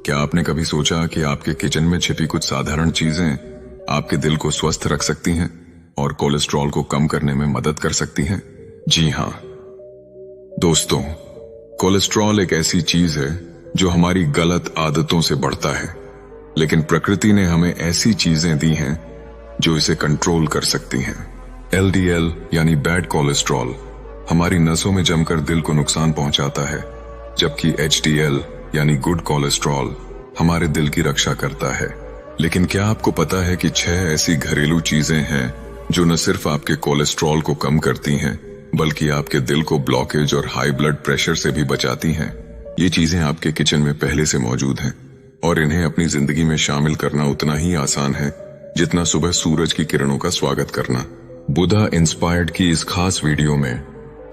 क्या आपने कभी सोचा कि आपके किचन में छिपी कुछ साधारण चीजें आपके दिल को स्वस्थ रख सकती हैं और कोलेस्ट्रॉल को कम करने में मदद कर सकती हैं? जी हां दोस्तों, कोलेस्ट्रॉल एक ऐसी चीज है जो हमारी गलत आदतों से बढ़ता है, लेकिन प्रकृति ने हमें ऐसी चीजें दी हैं जो इसे कंट्रोल कर सकती हैं। LDL यानी बैड कोलेस्ट्रॉल हमारी नसों में जमकर दिल को नुकसान पहुंचाता है, जबकि HDL यानी गुड कोलेस्ट्रॉल हमारे दिल की रक्षा करता है। लेकिन क्या आपको पता है कि 6 ऐसी घरेलू चीजें हैं जो न सिर्फ आपके कोलेस्ट्रॉल को कम करती हैं, बल्कि आपके दिल को ब्लॉकेज और हाई ब्लड प्रेशर से भी बचाती हैं। ये चीजें आपके किचन में पहले से मौजूद हैं और इन्हें अपनी जिंदगी में शामिल करना उतना ही आसान है जितना सुबह सूरज की किरणों का स्वागत करना। बुधा इंस्पायर्ड की इस खास वीडियो में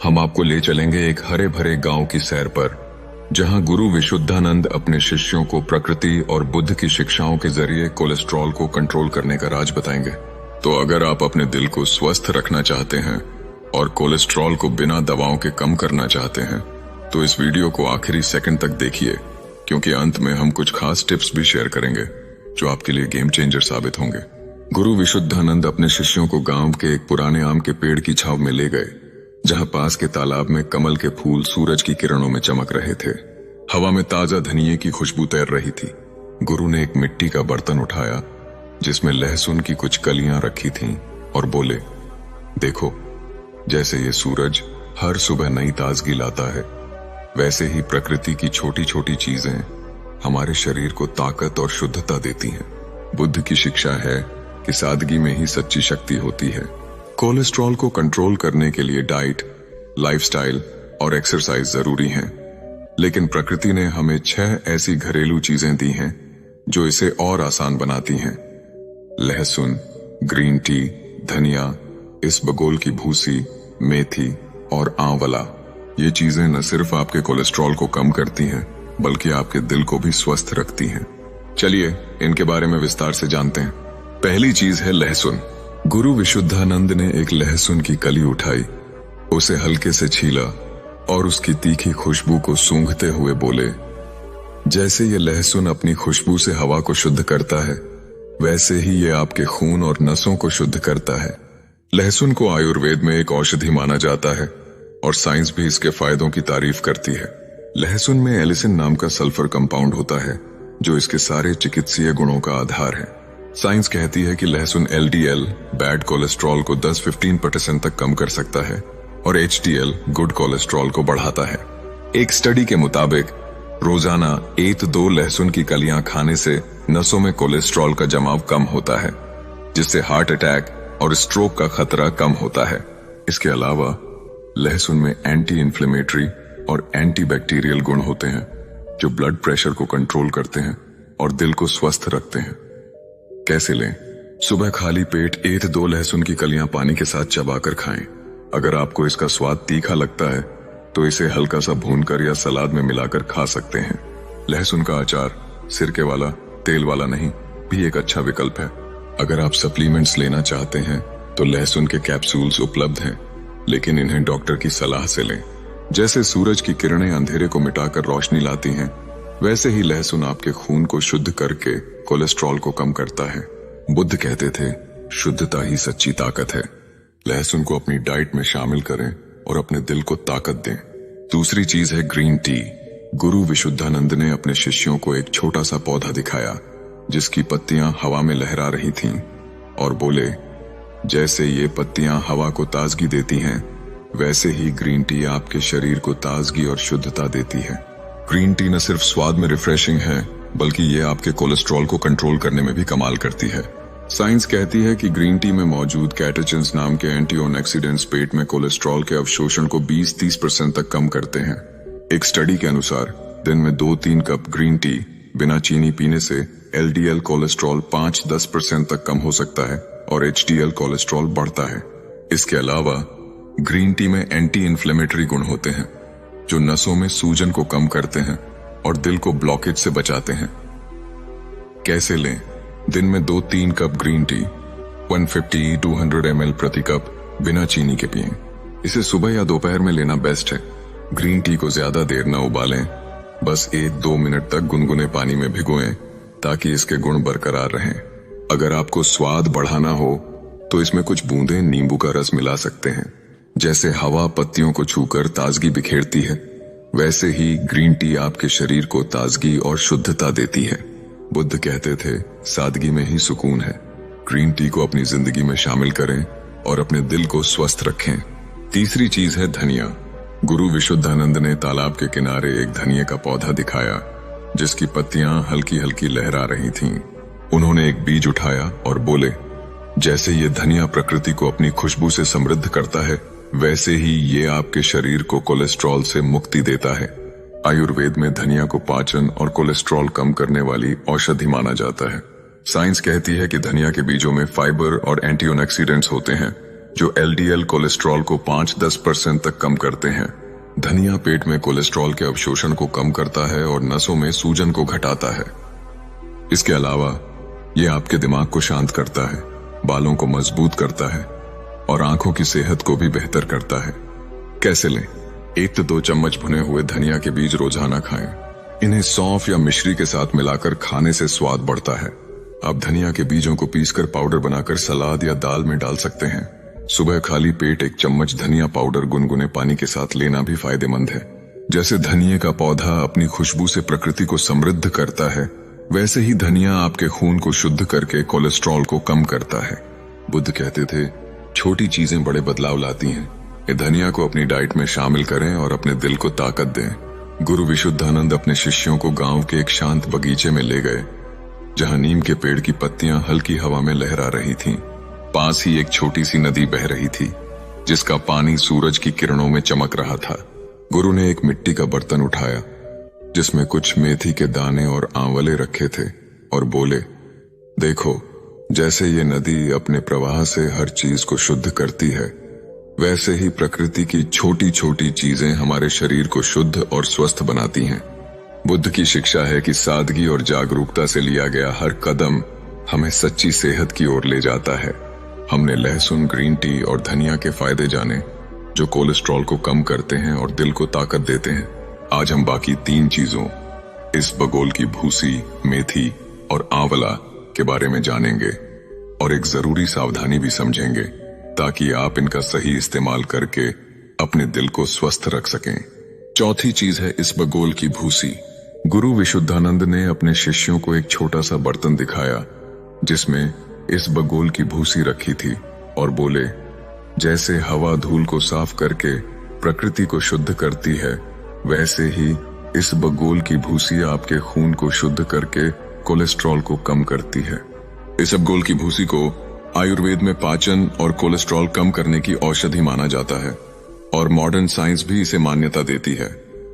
हम आपको ले चलेंगे एक हरे भरे गांव की सैर पर, जहां गुरु विशुद्धानंद अपने शिष्यों को प्रकृति और बुद्ध की शिक्षाओं के जरिए कोलेस्ट्रॉल को कंट्रोल करने का राज बताएंगे। तो अगर आप अपने दिल को स्वस्थ रखना चाहते हैं और कोलेस्ट्रॉल को बिना दवाओं के कम करना चाहते हैं, तो इस वीडियो को आखिरी सेकंड तक देखिए, क्योंकि अंत में हम कुछ खास टिप्स भी शेयर करेंगे जो आपके लिए गेम चेंजर साबित होंगे। गुरु विशुद्धानंद अपने शिष्यों को गांव के एक पुराने आम के पेड़ की छांव में ले गए, जहां पास के तालाब में कमल के फूल सूरज की किरणों में चमक रहे थे। हवा में ताजा धनिये की खुशबू तैर रही थी। गुरु ने एक मिट्टी का बर्तन उठाया जिसमें लहसुन की कुछ कलियां रखी थीं और बोले, देखो, जैसे ये सूरज हर सुबह नई ताजगी लाता है, वैसे ही प्रकृति की छोटी छोटी चीजें हमारे शरीर को ताकत और शुद्धता देती हैं। बुद्ध की शिक्षा है कि सादगी में ही सच्ची शक्ति होती है। कोलेस्ट्रॉल को कंट्रोल करने के लिए डाइट, लाइफस्टाइल और एक्सरसाइज जरूरी हैं, लेकिन प्रकृति ने हमें 6 ऐसी घरेलू चीजें दी हैं जो इसे और आसान बनाती हैं। लहसुन, ग्रीन टी, धनिया, इसबगोल की भूसी, मेथी और आंवला। ये चीजें न सिर्फ आपके कोलेस्ट्रॉल को कम करती हैं, बल्कि आपके दिल को भी स्वस्थ रखती हैं। चलिए इनके बारे में विस्तार से जानते हैं। पहली चीज है लहसुन। गुरु विशुद्धानंद ने एक लहसुन की कली उठाई, उसे हल्के से छीला और उसकी तीखी खुशबू को सूंघते हुए बोले, जैसे ये लहसुन अपनी खुशबू से हवा को शुद्ध करता है, वैसे ही ये आपके खून और नसों को शुद्ध करता है। लहसुन को आयुर्वेद में एक औषधि माना जाता है और साइंस भी इसके फायदों की तारीफ करती है। लहसुन में एलिसिन नाम का सल्फर कंपाउंड होता है जो इसके सारे चिकित्सीय गुणों का आधार है। साइंस कहती है कि लहसुन LDL बैड कोलेस्ट्रॉल को 10-15% तक कम कर सकता है और HDL गुड कोलेस्ट्रॉल को बढ़ाता है। एक स्टडी के मुताबिक रोजाना 1-2 लहसुन की कलियां खाने से नसों में कोलेस्ट्रॉल का जमाव कम होता है, जिससे हार्ट अटैक और स्ट्रोक का खतरा कम होता है। इसके अलावा लहसुन में एंटी इन्फ्लेमेटरी और एंटी बैक्टीरियल गुण होते हैं जो ब्लड प्रेशर को कंट्रोल करते हैं और दिल को स्वस्थ रखते हैं। कैसे लें? सुबह खाली पेट 1-2 लहसुन की कलियां पानी के साथ चबाकर खाएं। अगर आपको इसका स्वाद तीखा लगता है तो इसे हल्का सा भूनकर या सलाद में मिलाकर खा सकते हैं। लहसुन का अचार, सिरके वाला, तेल वाला नहीं, भी एक अच्छा विकल्प है। अगर आप सप्लीमेंट्स लेना चाहते हैं तो लहसुन के कैप्सूल्स उपलब्ध हैं, लेकिन इन्हें डॉक्टर की सलाह से लें। जैसे सूरज की किरणें अंधेरे को मिटाकर रोशनी लाती हैं, वैसे ही लहसुन आपके खून को शुद्ध करके कोलेस्ट्रॉल को कम करता है। बुद्ध कहते थे, शुद्धता ही सच्ची ताकत है। लहसुन को अपनी डाइट में शामिल करें और अपने दिल को ताकत दें। दूसरी चीज है ग्रीन टी। गुरु विशुद्धानंद ने अपने शिष्यों को एक छोटा सा पौधा दिखाया जिसकी पत्तियां हवा में लहरा रही थीं और बोले, जैसे ये पत्तियां हवा को ताजगी देती हैं, वैसे ही ग्रीन टी आपके शरीर को ताजगी और शुद्धता देती है। ग्रीन टी न सिर्फ स्वाद में रिफ्रेशिंग है, बल्कि ये आपके कोलेस्ट्रॉल को कंट्रोल करने में भी कमाल करती है। साइंस कहती है कि ग्रीन टी में मौजूद कैटेचिन्स नाम के एंटीऑक्सीडेंट्स पेट में कोलेस्ट्रॉल के अवशोषण को 20-30% तक कम करते हैं। एक स्टडी के अनुसार दिन में 2-3 कप ग्रीन टी बिना चीनी पीने से LDL कोलेस्ट्रॉल 5-10% तक कम हो सकता है और HDL कोलेस्ट्रॉल बढ़ता है। इसके अलावा ग्रीन टी में एंटी इन्फ्लेमेटरी गुण होते हैं जो नसों में सूजन को कम करते हैं और दिल को ब्लॉकेज से बचाते हैं। कैसे लें? दिन में 2-3 कप ग्रीन टी 150-200 ml प्रति कप बिना चीनी के पिएं। इसे सुबह या दोपहर में लेना बेस्ट है। ग्रीन टी को ज्यादा देर न उबालें, बस 1-2 मिनट तक गुनगुने पानी में भिगोएं ताकि इसके गुण बरकरार रहें। अगर आपको स्वाद बढ़ाना हो तो इसमें कुछ बूंदें नींबू का रस मिला सकते हैं। जैसे हवा पत्तियों को छूकर ताजगी बिखेरती है, वैसे ही ग्रीन टी आपके शरीर को ताजगी और शुद्धता देती है। बुद्ध कहते थे, सादगी में ही सुकून है। ग्रीन टी को अपनी जिंदगी में शामिल करें और अपने दिल को स्वस्थ रखें। तीसरी चीज है धनिया। गुरु विशुद्धानंद ने तालाब के किनारे एक धनिये का पौधा दिखाया जिसकी पत्तियां हल्की हल्की लहरा रही थीं। उन्होंने एक बीज उठाया और बोले, जैसे ये धनिया प्रकृति को अपनी खुशबू से समृद्ध करता है, वैसे ही ये आपके शरीर को कोलेस्ट्रॉल से मुक्ति देता है। आयुर्वेद में धनिया को पाचन और कोलेस्ट्रॉल कम करने वाली औषधि माना जाता है। साइंस कहती है कि धनिया के बीजों में फाइबर और एंटीऑक्सीडेंट्स होते हैं जो एलडीएल कोलेस्ट्रॉल को 5-10% तक कम करते हैं। धनिया पेट में कोलेस्ट्रॉल के अवशोषण को कम करता है और नसों में सूजन को घटाता है। इसके अलावा यह आपके दिमाग को शांत करता है, बालों को मजबूत करता है और आंखों की सेहत को भी बेहतर करता है। कैसे लें? 1-2 चम्मच भुने हुए धनिया के बीज रोजाना खाएं। इन्हें सौंफ या मिश्री के साथ मिलाकर खाने से स्वाद बढ़ता है। आप धनिया के बीजों को पीसकर पाउडर बनाकर सलाद या दाल में डाल सकते हैं। सुबह खाली पेट 1 चम्मच धनिया पाउडर गुनगुने पानी के साथ लेना भी फायदेमंद है। जैसे धनिये का पौधा अपनी खुशबू से प्रकृति को समृद्ध करता है, वैसे ही धनिया आपके खून को शुद्ध करके कोलेस्ट्रॉल को कम करता है। बुद्ध कहते थे, छोटी चीजें बड़े बदलाव लाती हैं। ये धनिया को अपनी डाइट में शामिल करें और अपने दिल को ताकत दें। गुरु विशुद्धानंद अपने शिष्यों को गांव के एक शांत बगीचे में ले गए जहां नीम के पेड़ की पत्तियां हल्की हवा में लहरा रही थीं। पास ही एक छोटी सी नदी बह रही थी जिसका पानी सूरज की किरणों में चमक रहा था। गुरु ने एक मिट्टी का बर्तन उठाया जिसमें कुछ मेथी के दाने और आंवले रखे थे और बोले, देखो, जैसे ये नदी अपने प्रवाह से हर चीज को शुद्ध करती है, वैसे ही प्रकृति की छोटी छोटी चीजें हमारे शरीर को शुद्ध और स्वस्थ बनाती हैं। बुद्ध की शिक्षा है कि सादगी और जागरूकता से लिया गया हर कदम हमें सच्ची सेहत की ओर ले जाता है। हमने लहसुन, ग्रीन टी और धनिया के फायदे जाने जो कोलेस्ट्रॉल को कम करते हैं और दिल को ताकत देते हैं। आज हम बाकी 3 चीजों, इसबगोल की भूसी, मेथी और आंवला के बारे में जानेंगे और एक जरूरी सावधानी भी समझेंगे ताकि आप इनका सही इस्तेमाल करके अपने दिल को स्वस्थ रख सकें। चौथी चीज है इसबगोल की भूसी। गुरु विशुद्धानंद ने अपने शिष्यों को एक छोटा सा बर्तन दिखाया जिसमें इसबगोल की भूसी रखी थी और बोले, जैसे हवा धूल को साफ करके प्रकृति को शुद्ध करती है, वैसे ही इसबगोल की भूसी आपके खून को शुद्ध करके कोलेस्ट्रॉल को कम करती है। इसबगोल की भूसी को आयुर्वेद में पाचन और कोलेस्ट्रॉल कम करने की औषधि माना जाता है और मॉडर्न साइंस भी इसे मान्यता देती है।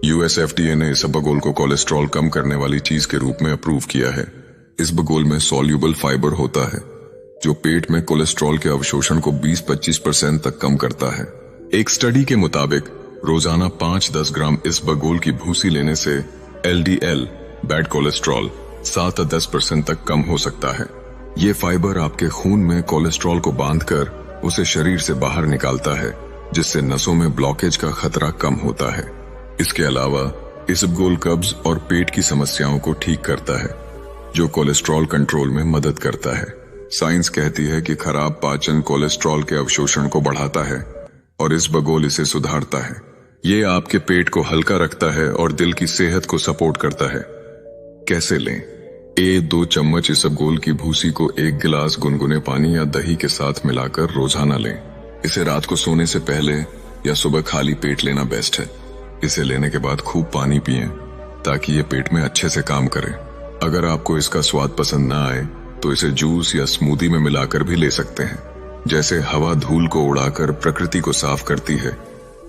यूएसएफडीए ने इसबगोल को कोलेस्ट्रॉल कम करने वाली चीज के रूप में अप्रूव किया है। इसबगोल में सॉल्युबल फाइबर होता है जो पेट में कोलेस्ट्रॉल के अवशोषण को 20-25% तक कम करता है। एक स्टडी के मुताबिक रोजाना 5-10 ग्राम इसबगोल की भूसी लेने से एलडीएल, बैड कोलेस्ट्रॉल, 7-10% तक कम हो सकता है। ये फाइबर आपके खून में कोलेस्ट्रॉल को बांधकर उसे शरीर से बाहर निकालता है, जिससे नसों में ब्लॉकेज का खतरा कम होता है। इसके अलावा इसबगोल कब्ज और पेट की समस्याओं को ठीक करता है, जो कोलेस्ट्रॉल कंट्रोल में मदद करता है। साइंस कहती है कि खराब पाचन कोलेस्ट्रॉल के अवशोषण को बढ़ाता है और इसबगोल इसे सुधारता है। ये आपके पेट को हल्का रखता है और दिल की सेहत को सपोर्ट करता है। कैसे लें? 1-2 चम्मच इसबगोल की भूसी को 1 गिलास गुनगुने पानी या दही के साथ मिलाकर रोजाना लें। इसे रात को सोने से पहले या सुबह खाली पेट लेना बेस्ट है। इसे लेने के बाद खूब पानी पिएं ताकि ये पेट में अच्छे से काम करे। अगर आपको इसका स्वाद पसंद ना आए तो इसे जूस या स्मूदी में मिलाकर भी ले सकते हैं। जैसे हवा धूल को उड़ाकर प्रकृति को साफ करती है,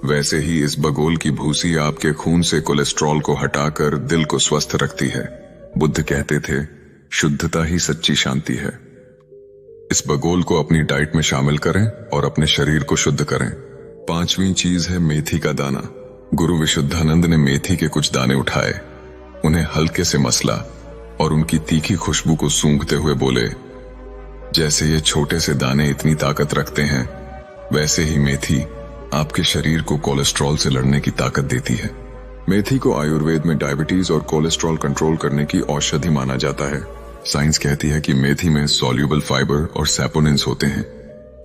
वैसे ही इसबगोल की भूसी आपके खून से कोलेस्ट्रॉल को हटाकर दिल को स्वस्थ रखती है। बुद्ध कहते थे, शुद्धता ही सच्ची शांति है। इसबगोल को अपनी डाइट में शामिल करें और अपने शरीर को शुद्ध करें। 5वीं चीज है मेथी का दाना। गुरु विशुद्धानंद ने मेथी के कुछ दाने उठाए, उन्हें हल्के से मसला और उनकी तीखी खुशबू को सूंघते हुए बोले, जैसे ये छोटे से दाने इतनी ताकत रखते हैं, वैसे ही मेथी आपके शरीर को कोलेस्ट्रॉल से लड़ने की ताकत देती है। मेथी को आयुर्वेद में डायबिटीज और कोलेस्ट्रॉल कंट्रोल करने की औषधि माना जाता है। साइंस कहती है कि मेथी में सॉल्युबल फाइबर और सैपोनिन्स होते हैं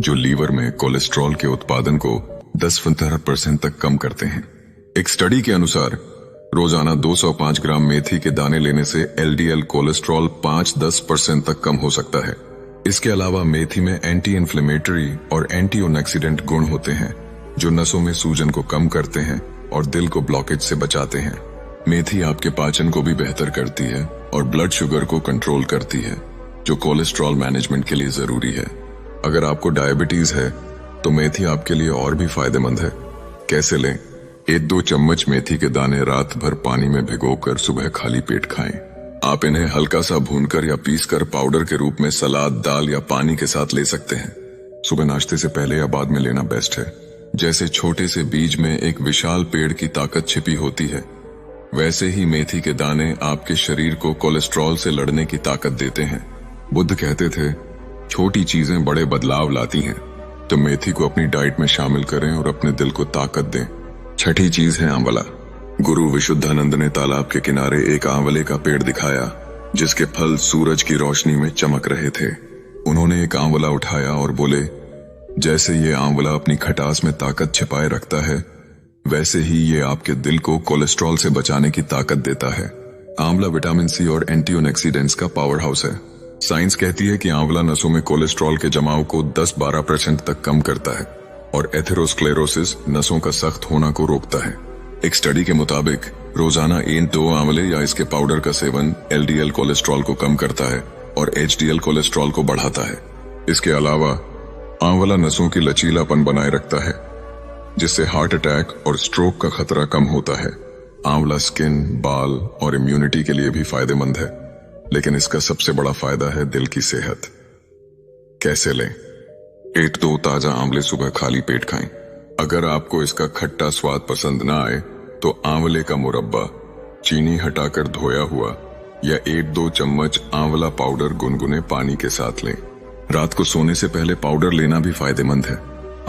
जो लीवर में कोलेस्ट्रॉल के उत्पादन को 10-15% तक कम करते हैं। एक स्टडी के अनुसार रोजाना 205 ग्राम मेथी के दाने लेने से एलडीएल कोलेस्ट्रॉल 5-10% तक कम हो सकता है। इसके अलावा मेथी में एंटी इन्फ्लेमेटरी और एंटीऑक्सीडेंट गुण होते हैं जो नसों में सूजन को कम करते हैं और दिल को ब्लॉकेज से बचाते हैं। मेथी आपके पाचन को भी बेहतर करती है और ब्लड शुगर को कंट्रोल करती है जो कोलेस्ट्रॉल मैनेजमेंट के लिए जरूरी है। अगर आपको डायबिटीज है तो मेथी आपके लिए और भी फायदेमंद है। कैसे लें? 1-2 चम्मच मेथी के दाने रात भर पानी में भिगोकर सुबह खाली पेट खाएं। आप इन्हें हल्का सा भूनकर या पीसकर पाउडर के रूप में सलाद, दाल या पानी के साथ ले सकते हैं। सुबह नाश्ते से पहले या बाद में लेना बेस्ट है। जैसे छोटे से बीज में एक विशाल पेड़ की ताकत छिपी होती है, वैसे ही मेथी के दाने आपके शरीर को कोलेस्ट्रॉल से लड़ने की ताकत देते हैं। बुद्ध कहते थे, छोटी चीजें बड़े बदलाव लाती हैं। तो मेथी को अपनी डाइट में शामिल करें और अपने दिल को ताकत दें। छठी चीज है आंवला। गुरु विशुद्धानंद ने तालाब के किनारे एक आंवले का पेड़ दिखाया जिसके फल सूरज की रोशनी में चमक रहे थे। उन्होंने एक आंवला उठाया और बोले, जैसे ये आंवला अपनी खटास में ताकत छिपाए रखता है, वैसे ही ये आपके दिल को कोलेस्ट्रॉल से बचाने की ताकत देता है। आंवला विटामिन सी और एंटीऑक्सीडेंट्स का पावर हाउस है। साइंस कहती है कि आंवला नसों में कोलेस्ट्रॉल के जमाव को 10-12% तक कम करता है और एथेरोस्क्लेरोसिस, नसों का सख्त होना को रोकता है। एक स्टडी के मुताबिक रोजाना 1-2 आंवले या इसके पाउडर का सेवन एलडीएल कोलेस्ट्रॉल को कम करता है और एचडीएल कोलेस्ट्रॉल को बढ़ाता है। इसके अलावा आंवला नसों की लचीलापन बनाए रखता है जिससे हार्ट अटैक और स्ट्रोक का खतरा कम होता है। आंवला स्किन, बाल और इम्यूनिटी के लिए भी फायदेमंद है, लेकिन इसका सबसे बड़ा फायदा है दिल की सेहत। कैसे लें? 1-2 ताजा आंवले सुबह खाली पेट खाएं। अगर आपको इसका खट्टा स्वाद पसंद ना आए तो आंवले का मुरब्बा, चीनी हटाकर धोया हुआ या 1-2 चम्मच आंवला पाउडर गुनगुने पानी के साथ लें। रात को सोने से पहले पाउडर लेना भी फायदेमंद है।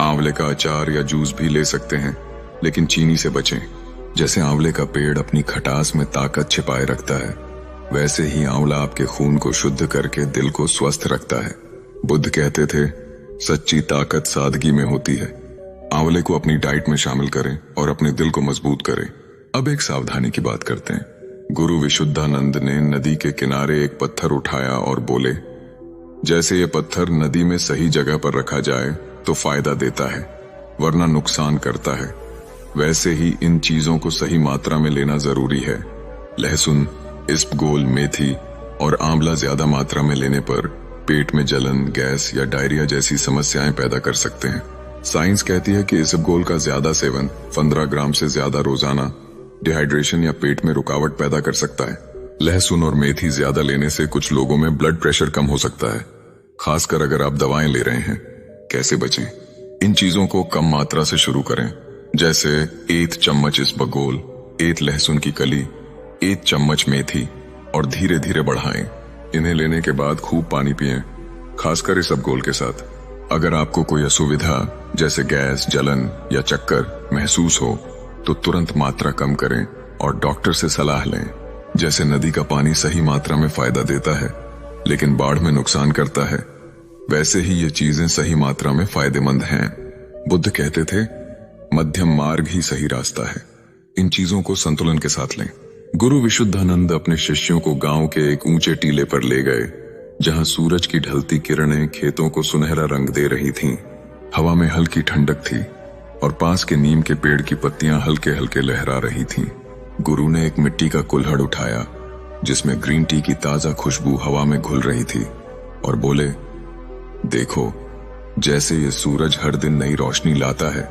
आंवले का अचार या जूस भी ले सकते हैं, लेकिन चीनी से बचें। जैसे आंवले का पेड़ अपनी खटास में ताकत छिपाए रखता है, वैसे ही आंवला आपके खून को शुद्ध करके दिल को स्वस्थ रखता है। बुद्ध कहते थे, सच्ची ताकत सादगी में होती है। आंवले को अपनी डाइट में शामिल करें और अपने दिल को मजबूत करें। अब एक सावधानी की बात करते हैं। गुरु विशुद्धानंद ने नदी के किनारे एक पत्थर उठाया और बोले, जैसे ये पत्थर नदी में सही जगह पर रखा जाए तो फायदा देता है, वरना नुकसान करता है, वैसे ही इन चीजों को सही मात्रा में लेना जरूरी है। लहसुन, इसबगोल, मेथी और आंवला ज्यादा मात्रा में लेने पर पेट में जलन, गैस या डायरिया जैसी समस्याएं पैदा कर सकते हैं। साइंस कहती है कि इसबगोल का ज्यादा सेवन 15 ग्राम से ज्यादा रोजाना डिहाइड्रेशन या पेट में रुकावट पैदा कर सकता है। लहसुन और मेथी ज्यादा लेने से कुछ लोगों में ब्लड प्रेशर कम हो सकता है, खासकर अगर आप दवाएं ले रहे हैं। कैसे बचें? इन चीजों को कम मात्रा से शुरू करें, जैसे 1 चम्मच इसबगोल, 1 लहसुन की कली, 1 चम्मच मेथी, और धीरे धीरे बढ़ाएं। इन्हें लेने के बाद खूब पानी पिएं, खासकर इसबगोल के साथ। अगर आपको कोई असुविधा जैसे गैस, जलन या चक्कर महसूस हो तो तुरंत मात्रा कम करें और डॉक्टर से सलाह लें। जैसे नदी का पानी सही मात्रा में फायदा देता है लेकिन बाढ़ में नुकसान करता है, वैसे ही ये चीजें सही मात्रा में फायदेमंद हैं। बुद्ध कहते थे, मध्यम मार्ग ही सही रास्ता है। इन चीजों को संतुलन के साथ लें। गुरु विशुद्धानंद अपने शिष्यों को गांव के एक ऊंचे टीले पर ले गए जहां सूरज की ढलती किरणें खेतों को सुनहरा रंग दे रही थीं। हवा में हल्की ठंडक थी और पास के नीम के पेड़ की पत्तियां हल्के हल्के लहरा रही थीं। गुरु ने एक मिट्टी का कुल्हड़ उठाया जिसमें ग्रीन टी की ताजा खुशबू हवा में घुल रही थी और बोले, देखो, जैसे ये सूरज हर दिन नई रोशनी लाता है,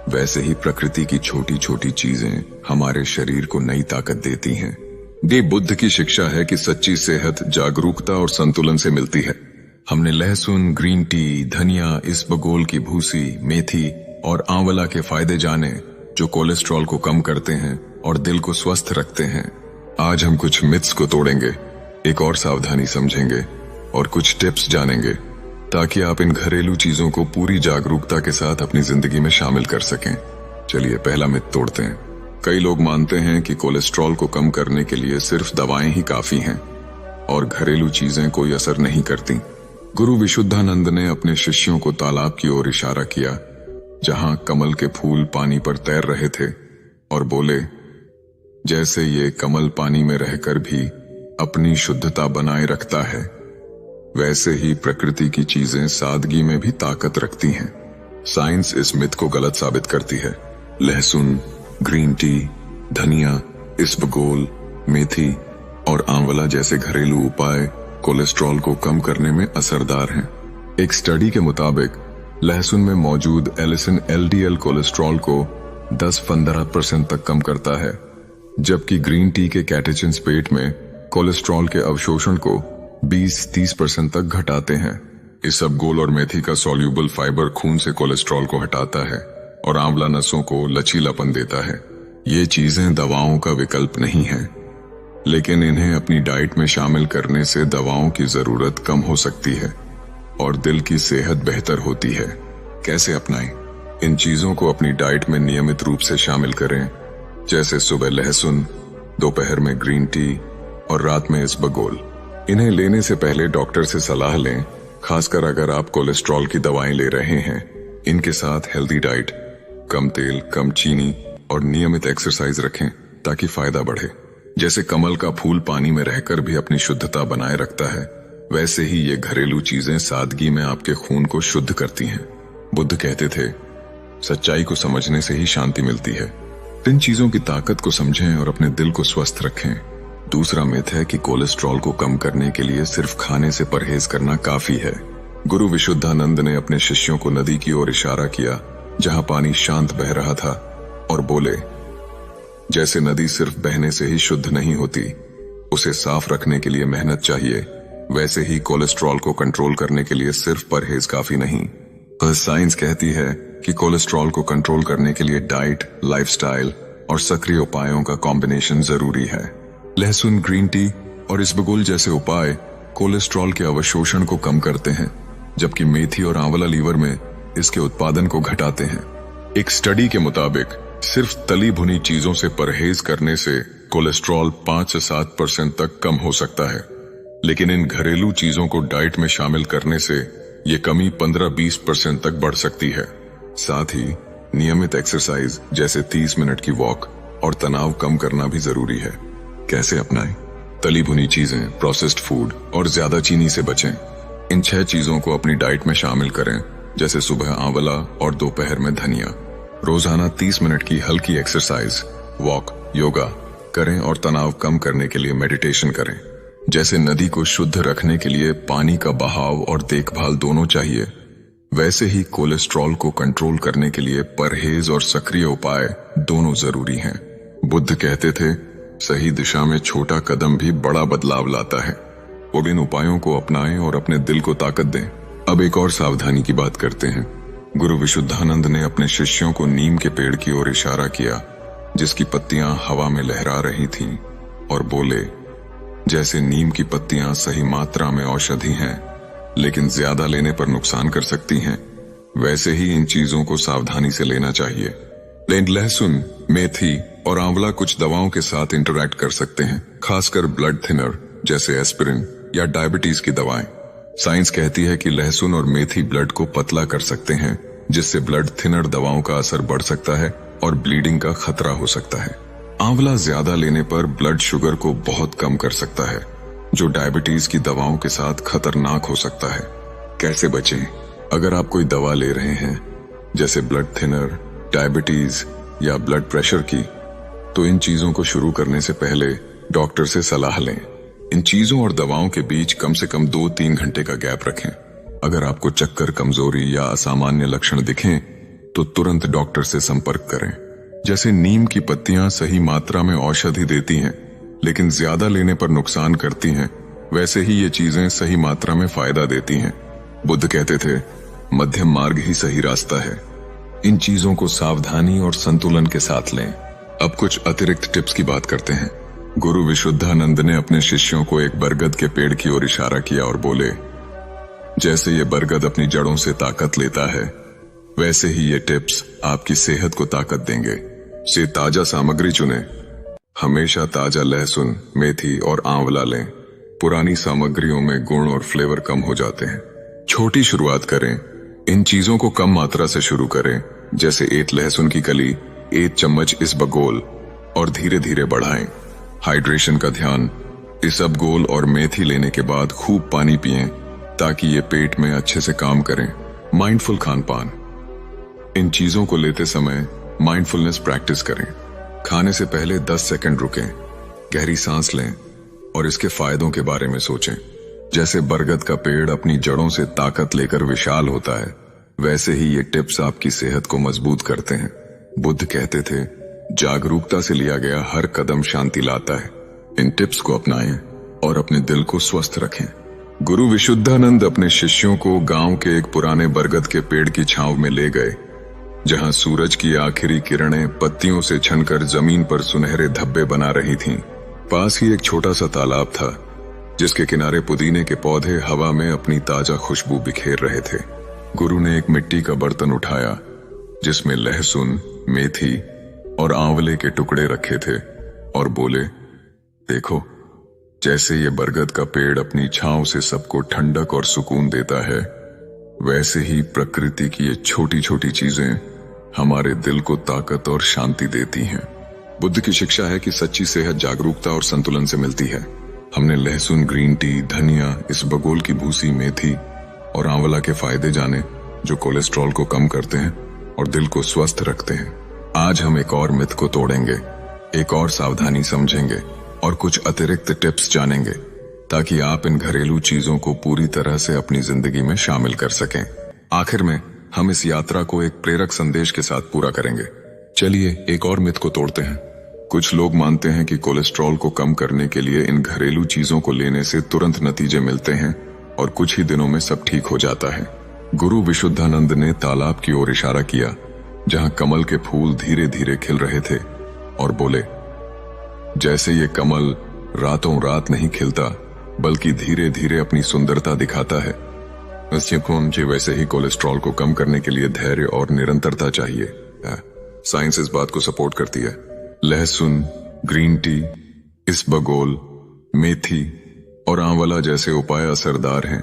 वैसे ही प्रकृति की छोटी छोटी चीजें हमारे शरीर को नई ताकत देती हैं। ये बुद्ध की शिक्षा है कि सच्ची सेहत जागरूकता और संतुलन से मिलती है। हमने लहसुन, ग्रीन टी, धनिया, इसबगोल की भूसी, मेथी और आंवला के फायदे जाने जो कोलेस्ट्रॉल को कम करते हैं और दिल को स्वस्थ रखते हैं। आज हम कुछ मिथ्स को तोड़ेंगे, एक और सावधानी समझेंगे और कुछ टिप्स जानेंगे ताकि आप इन घरेलू चीजों को पूरी जागरूकता के साथ अपनी जिंदगी में शामिल कर सकें। चलिए पहला मिथ तोड़ते हैं। कई लोग मानते हैं कि कोलेस्ट्रॉल को कम करने के लिए सिर्फ दवाएं ही काफी हैं और घरेलू चीजें कोई असर नहीं करती। गुरु विशुद्धानंद ने अपने शिष्यों को तालाब की ओर इशारा किया जहां कमल के फूल पानी पर तैर रहे थे और बोले, जैसे ये कमल पानी में रहकर भी अपनी शुद्धता बनाए रखता है, वैसे ही प्रकृति की चीजें सादगी में भी ताकत रखती हैं। साइंस इस मिथ को गलत साबित करती है। लहसुन, ग्रीन टी, धनिया, इसबगोल, मेथी और आंवला जैसे घरेलू उपाय कोलेस्ट्रॉल को कम करने में असरदार हैं। एक स्टडी के मुताबिक लहसुन में मौजूद एलिसिन LDL कोलेस्ट्रॉल को 10-15% तक कम करता है, जबकि ग्रीन टी के कैटेचिन्स पेट में कोलेस्ट्रॉल के अवशोषण को 20-30% तक घटाते हैं। इसबगोल और मेथी का सॉल्यूबल फाइबर खून से कोलेस्ट्रॉल को हटाता है और आंवला नसों को लचीलापन देता है। ये चीजें दवाओं का विकल्प नहीं है, लेकिन इन्हें अपनी डाइट में शामिल करने से दवाओं की जरूरत कम हो सकती है और दिल की सेहत बेहतर होती है। कैसे अपनाएं? इन चीजों को अपनी डाइट में नियमित रूप से शामिल करें, जैसे सुबह लहसुन, दोपहर में ग्रीन टी और रात में इसबगोल। इन्हें लेने से पहले डॉक्टर से सलाह लें, खासकर अगर आप कोलेस्ट्रॉल की दवाएं ले रहे हैं। इनके साथ हेल्दी डाइट, कम तेल, कम चीनी और नियमित एक्सरसाइज रखें ताकि फायदा बढ़े। जैसे कमल का फूल पानी में रहकर भी अपनी शुद्धता बनाए रखता है, वैसे ही ये घरेलू चीजें सादगी में आपके खून को शुद्ध करती हैं। बुद्ध कहते थे, सच्चाई को समझने से ही शांति मिलती है। इन चीजों की ताकत को समझें और अपने दिल को स्वस्थ रखें। दूसरा मिथ है कि कोलेस्ट्रॉल को कम करने के लिए सिर्फ खाने से परहेज करना काफी है। गुरु विशुद्धानंद ने अपने शिष्यों को नदी की ओर इशारा किया जहां पानी शांत बह रहा था और बोले, जैसे नदी सिर्फ बहने से ही शुद्ध नहीं होती, उसे साफ रखने के लिए मेहनत चाहिए, वैसे ही कोलेस्ट्रॉल को कंट्रोल करने के लिए सिर्फ परहेज काफी नहीं। साइंस कहती है कि कोलेस्ट्रॉल को कंट्रोल करने के लिए डाइट, लाइफस्टाइल और सक्रिय उपायों का कॉम्बिनेशन जरूरी है। लहसुन, ग्रीन टी और इसबगोल जैसे उपाय कोलेस्ट्रॉल के अवशोषण को कम करते हैं, जबकि मेथी और आंवला लीवर में इसके उत्पादन को घटाते हैं। एक स्टडी के मुताबिक सिर्फ तली भुनी चीजों से परहेज करने से कोलेस्ट्रॉल 5 से 7% तक कम हो सकता है, लेकिन इन घरेलू चीजों को डाइट में शामिल करने से ये कमी 15-20% तक बढ़ सकती है। साथ ही नियमित एक्सरसाइज जैसे 30 मिनट की वॉक और तनाव कम करना भी जरूरी है। कैसे अपनाएं? तली भुनी चीजें, प्रोसेस्ड फूड और ज्यादा चीनी से बचें। इन 6 चीजों को अपनी डाइट में शामिल करें, जैसे सुबह आंवला और दोपहर में धनिया। रोजाना 30 मिनट की हल्की एक्सरसाइज, वॉक, योगा करें और तनाव कम करने के लिए मेडिटेशन करें। जैसे नदी को शुद्ध रखने के लिए पानी का बहाव और देखभाल दोनों चाहिए, वैसे ही कोलेस्ट्रॉल को कंट्रोल करने के लिए परहेज और सक्रिय उपाय दोनों जरूरी हैं। बुद्ध कहते थे, सही दिशा में छोटा कदम भी बड़ा बदलाव लाता है। वो इन उपायों को अपनाएं और अपने दिल को ताकत दें। अब एक और सावधानी की बात करते हैं। गुरु विशुद्धानंद ने अपने शिष्यों को नीम के पेड़ की ओर इशारा किया, जिसकी पत्तियां हवा में लहरा रही थीं, और बोले, जैसे नीम की पत्तियां सही मात्रा में औषधि हैं, लेकिन ज्यादा लेने पर नुकसान कर सकती हैं, वैसे ही इन चीजों को सावधानी से लेना चाहिए। लहसुन, मेथी और आंवला कुछ दवाओं के साथ इंटरैक्ट कर सकते हैं, खासकर ब्लड थिनर जैसे एस्पिरिन या डायबिटीज की दवाएं। साइंस कहती है कि लहसुन और मेथी ब्लड को पतला कर सकते हैं, जिससे ब्लड थिनर दवाओं का असर बढ़ सकता है और ब्लीडिंग का खतरा हो सकता है। आंवला ज्यादा लेने पर ब्लड शुगर को बहुत कम कर सकता है, जो डायबिटीज की दवाओं के साथ खतरनाक हो सकता है। कैसे बचें? अगर आप कोई दवा ले रहे हैं, जैसे ब्लड थिनर, डायबिटीज या ब्लड प्रेशर की, तो इन चीजों को शुरू करने से पहले डॉक्टर से सलाह लें। इन चीजों और दवाओं के बीच कम से कम 2-3 घंटे का गैप रखें। अगर आपको चक्कर, कमजोरी या असामान्य लक्षण दिखें, तो तुरंत डॉक्टर से संपर्क करें। जैसे नीम की पत्तियां सही मात्रा में औषधि देती हैं, लेकिन ज्यादा लेने पर नुकसान करती हैं, वैसे ही ये चीजें सही मात्रा में फायदा देती हैं। बुद्ध कहते थे, मध्यम मार्ग ही सही रास्ता है। इन चीजों को सावधानी और संतुलन के साथ लें। अब कुछ अतिरिक्त टिप्स की बात करते हैं। गुरु विशुद्धानंद ने अपने शिष्यों को एक बरगद के पेड़ की ओर इशारा किया और बोले, जैसे ये बरगद अपनी जड़ों से ताकत लेता है, वैसे ही ये टिप्स आपकी सेहत को ताकत देंगे। से ताजा सामग्री चुनें। हमेशा ताजा लहसुन, मेथी और आंवला लें। पुरानी सामग्रियों में गुण और फ्लेवर कम हो जाते हैं। छोटी शुरुआत करें। इन चीजों को कम मात्रा से शुरू करें, जैसे 1 लहसुन की कली, 1 चम्मच इसबगोल, और धीरे धीरे बढ़ाएं। हाइड्रेशन का ध्यान। इसबगोल और मेथी लेने के बाद खूब पानी पिएं ताकि ये पेट में अच्छे से काम करें। माइंडफुल खान पान। इन चीजों को लेते समय माइंडफुलनेस प्रैक्टिस करें। खाने से पहले 10 सेकंड रुकें, गहरी सांस लें और इसके फायदों के बारे में सोचें। जैसे बरगद का पेड़ अपनी जड़ों से ताकत लेकर विशाल होता है, वैसे ही ये टिप्स आपकी सेहत को मजबूत करते हैं। बुद्ध कहते थे, जागरूकता से लिया गया हर कदम शांति लाता है। इन टिप्स को अपनाएं और अपने दिल को स्वस्थ रखें। गुरु विशुद्धानंद अपने शिष्यों को गांव के एक पुराने बरगद के पेड़ की छांव में ले गए, जहां सूरज की आखिरी किरणें पत्तियों से छनकर जमीन पर सुनहरे धब्बे बना रही थीं। पास ही एक छोटा सा तालाब था, जिसके किनारे पुदीने के पौधे हवा में अपनी ताजा खुशबू बिखेर रहे थे। गुरु ने एक मिट्टी का बर्तन उठाया, जिसमें लहसुन, मेथी और आंवले के टुकड़े रखे थे, और बोले, देखो, जैसे ये बरगद का पेड़ अपनी छांव से सबको ठंडक और सुकून देता है, वैसे ही प्रकृति की ये छोटी छोटी चीजें हमारे दिल को ताकत और शांति देती हैं। बुद्ध की शिक्षा है कि सच्ची सेहत जागरूकता और संतुलन से मिलती है। हमने लहसुन, ग्रीन टी, धनिया, इसबगोल की भूसी, मेथी और आंवला के फायदे जाने, जो कोलेस्ट्रॉल को कम करते हैं और दिल को स्वस्थ रखते हैं। आज हम एक और मिथ को तोड़ेंगे, एक और सावधानी समझेंगे और कुछ अतिरिक्त टिप्स जानेंगे, ताकि आप इन घरेलू चीजों को पूरी तरह से अपनी जिंदगी में शामिल कर सकें। आखिर में हम इस यात्रा को एक प्रेरक संदेश के साथ पूरा करेंगे। चलिए एक और मिथ को तोड़ते हैं। कुछ लोग मानते हैं कि कोलेस्ट्रॉल को कम करने के लिए इन घरेलू चीजों को लेने से तुरंत नतीजे मिलते हैं और कुछ ही दिनों में सब ठीक हो जाता है। गुरु विशुद्धानंद ने तालाब की ओर इशारा किया, जहां कमल के फूल धीरे धीरे खिल रहे थे, और बोले, जैसे ये कमल रातों रात नहीं खिलता, बल्कि धीरे धीरे अपनी सुंदरता दिखाता है, वैसे ही कोलेस्ट्रॉल को कम करने के लिए धैर्य और निरंतरता चाहिए। साइंस इस बात को सपोर्ट करती है। लहसुन, ग्रीन टी, इसबगोल, मेथी और आंवला जैसे उपाय असरदार हैं,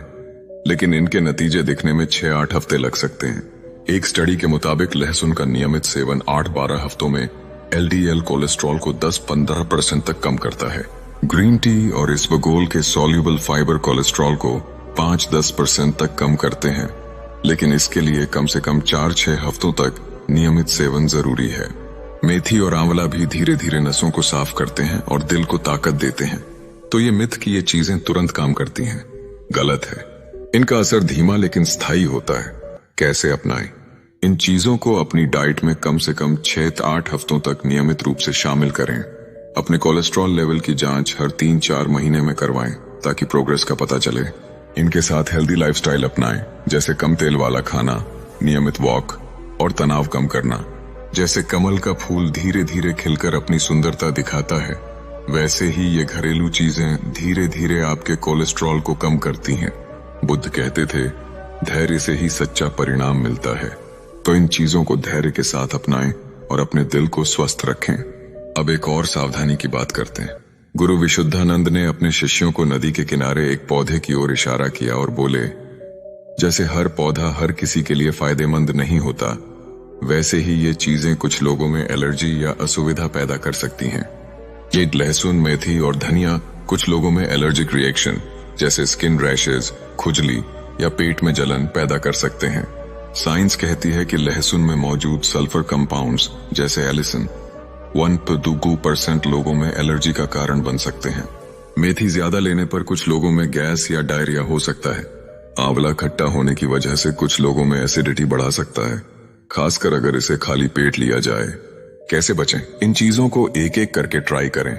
लेकिन इनके नतीजे दिखने में 6-8 हफ्ते लग सकते हैं। एक स्टडी के मुताबिक लहसुन का नियमित सेवन 8-12 हफ्तों में एलडीएल कोलेस्ट्रॉल को 10-15% तक कम करता है। ग्रीन टी और इसबगोल के सॉल्युबल फाइबर कोलेस्ट्रॉल को 5-10% तक कम करते हैं, लेकिन इसके लिए कम से कम 4-6 हफ्तों तक नियमित सेवन जरूरी है। मेथी और आंवला भी धीरे धीरे नसों को साफ करते हैं और दिल को ताकत देते हैं। तो ये मिथ कि ये चीजें तुरंत काम करती हैं, गलत है। इनका असर धीमा लेकिन स्थायी होता है। कैसे अपनाएं? इन चीजों को अपनी डाइट में कम से कम 6-8 हफ्तों तक नियमित रूप से शामिल करें। अपने कोलेस्ट्रॉल लेवल की जांच हर 3-4 महीने में करवाएं, ताकि प्रोग्रेस का पता चले। इनके साथ हेल्दी लाइफस्टाइल अपनाएं, जैसे कम तेल वाला खाना, नियमित वॉक और तनाव कम करना। जैसे कमल का फूल धीरे धीरे खिलकर अपनी सुंदरता दिखाता है, वैसे ही ये घरेलू चीजें धीरे धीरे आपके कोलेस्ट्रॉल को कम करती हैं। बुद्ध कहते थे, धैर्य से ही सच्चा परिणाम मिलता है। तो इन चीजों को धैर्य के साथ अपनाएं और अपने दिल को स्वस्थ रखें। अब एक और सावधानी की बात करते हैं। गुरु विशुद्धानंद ने अपने शिष्यों को नदी के किनारे एक पौधे की ओर इशारा किया और बोले, जैसे हर पौधा हर किसी के लिए फायदेमंद नहीं होता, वैसे ही ये चीजें कुछ लोगों में एलर्जी या असुविधा पैदा कर सकती हैं। ये लहसुन, मेथी और धनिया कुछ लोगों में एलर्जिक रिएक्शन, जैसे स्किन रैशेज, खुजली या पेट में जलन पैदा कर सकते हैं। साइंस कहती है कि लहसुन में मौजूद सल्फर कंपाउंड्स जैसे एलिसिन 1-2% लोगों में एलर्जी का कारण बन सकते हैं। मेथी ज्यादा लेने पर कुछ लोगों में गैस या डायरिया हो सकता है। आंवला खट्टा होने की वजह से कुछ लोगों में एसिडिटी बढ़ा सकता है, खासकर अगर इसे खाली पेट लिया जाए। कैसे बचें? इन चीजों को एक एक करके ट्राई करें,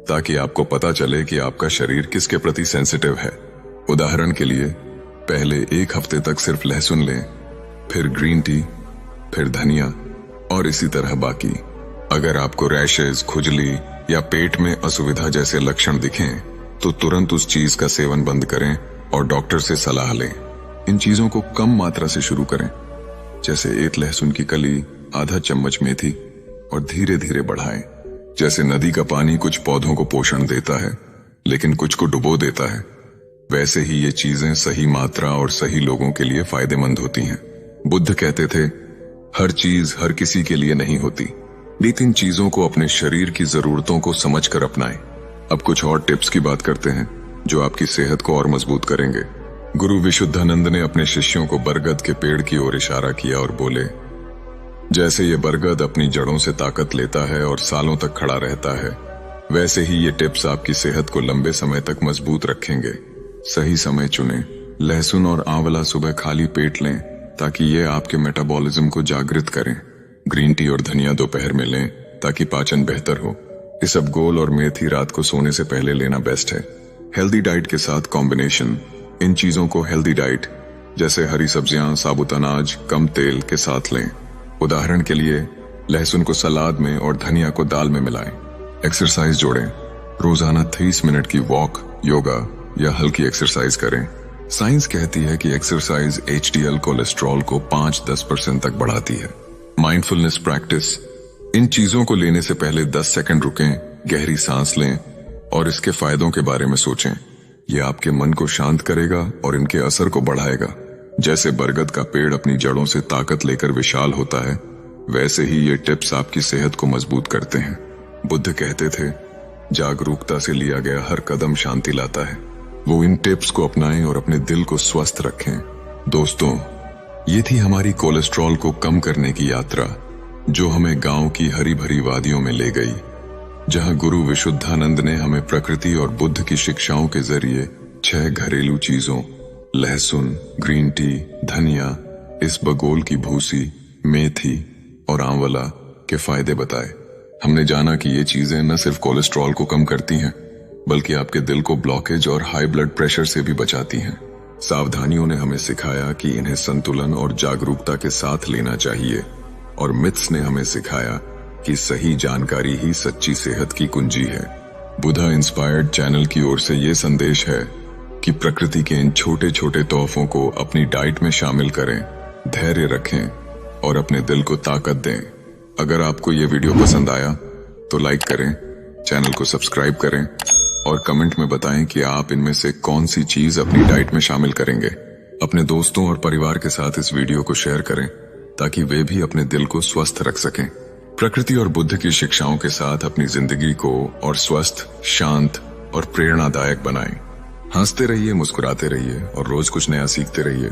ताकि आपको पता चले कि आपका शरीर किसके प्रति सेंसिटिव है। उदाहरण के लिए, पहले 1 हफ्ते तक सिर्फ लहसुन लें, फिर ग्रीन टी, फिर धनिया और इसी तरह बाकी। अगर आपको रैशेज, खुजली या पेट में असुविधा जैसे लक्षण दिखें, तो तुरंत उस चीज का सेवन बंद करें और डॉक्टर से सलाह लें। इन चीजों को कम मात्रा से शुरू करें, जैसे 1 लहसुन की कली, आधा चम्मच मेथी और धीरे धीरे बढ़ाएं। जैसे नदी का पानी कुछ पौधों को पोषण देता है लेकिन कुछ को डुबो देता है, वैसे ही ये चीजें सही मात्रा और सही लोगों के लिए फायदेमंद होती हैं। बुद्ध कहते थे, हर चीज हर किसी के लिए नहीं होती, लेकिन चीजों को अपने शरीर की जरूरतों को समझकर अपनाएं। अब कुछ और टिप्स की बात करते हैं जो आपकी सेहत को और मजबूत करेंगे। गुरु विशुद्धानंद ने अपने शिष्यों को बरगद के पेड़ की ओर इशारा किया और बोले, जैसे ये बरगद अपनी जड़ों से ताकत लेता है और सालों तक खड़ा रहता है, वैसे ही ये टिप्स आपकी सेहत को लंबे समय तक मजबूत रखेंगे। सही समय चुनें। लहसुन और आंवला सुबह खाली पेट लें ताकि ये आपके मेटाबॉलिज्म को जागृत करें। ग्रीन टी और धनिया दोपहर में लें ताकि पाचन बेहतर हो। इसबगोल और मेथी रात को सोने से पहले लेना बेस्ट है। हेल्दी डाइट के साथ कॉम्बिनेशन। इन चीजों को हेल्दी डाइट जैसे हरी सब्जियां, साबुत अनाज, कम तेल के साथ लें। उदाहरण के लिए लहसुन को सलाद में और धनिया को दाल में मिलाएं। एक्सरसाइज जोड़ें। रोजाना 30 मिनट की वॉक, योगा या हल्की एक्सरसाइज करें। साइंस कहती है कि एक्सरसाइज एचडीएल कोलेस्ट्रॉल को 5-10% तक बढ़ाती है। Mindfulness practice. इन चीजों को लेने से पहले 10 सेकंड रुकें, गहरी सांस लें और इसके फायदों के बारे में सोचें। यह आपके मन को शांत करेगा और इनके असर को बढ़ाएगा। जैसे बरगद का पेड़ अपनी जड़ों से ताकत लेकर विशाल होता है, वैसे ही ये टिप्स आपकी सेहत को मजबूत करते हैं। बुद्ध कहते थे, जागरूकता से लिया गया हर कदम शांति लाता है। वो इन टिप्स को अपनाएं और अपने दिल को स्वस्थ रखें। दोस्तों, ये थी हमारी कोलेस्ट्रॉल को कम करने की यात्रा, जो हमें गांव की हरी भरी वादियों में ले गई, जहां गुरु विशुद्धानंद ने हमें प्रकृति और बुद्ध की शिक्षाओं के जरिए 6 घरेलू चीजों लहसुन, ग्रीन टी, धनिया, इसबगोल की भूसी, मेथी और आंवला के फायदे बताए। हमने जाना कि ये चीजें न सिर्फ कोलेस्ट्रॉल को कम करती हैं, बल्कि आपके दिल को ब्लॉकेज और हाई ब्लड प्रेशर से भी बचाती हैं। सावधानियों ने हमें सिखाया कि इन्हें संतुलन और जागरूकता के साथ लेना चाहिए, और मिथ्स ने हमें सिखाया कि सही जानकारी ही सच्ची सेहत की कुंजी है। बुद्धा इंस्पायर्ड चैनल की ओर से ये संदेश है कि प्रकृति के इन छोटे छोटे तोहफों को अपनी डाइट में शामिल करें, धैर्य रखें और अपने दिल को ताकत दें। अगर आपको ये वीडियो पसंद आया तो लाइक करें, चैनल को सब्सक्राइब करें और कमेंट में बताएं कि आप इनमें से कौन सी चीज अपनी डाइट में शामिल करेंगे। अपने दोस्तों और परिवार के साथ इस वीडियो को शेयर करें ताकि वे भी अपने दिल को स्वस्थ रख सकें। प्रकृति और बुद्ध की शिक्षाओं के साथ अपनी जिंदगी को और स्वस्थ, शांत और प्रेरणादायक बनाएं। हंसते रहिए, मुस्कुराते रहिए और रोज कुछ नया सीखते रहिए।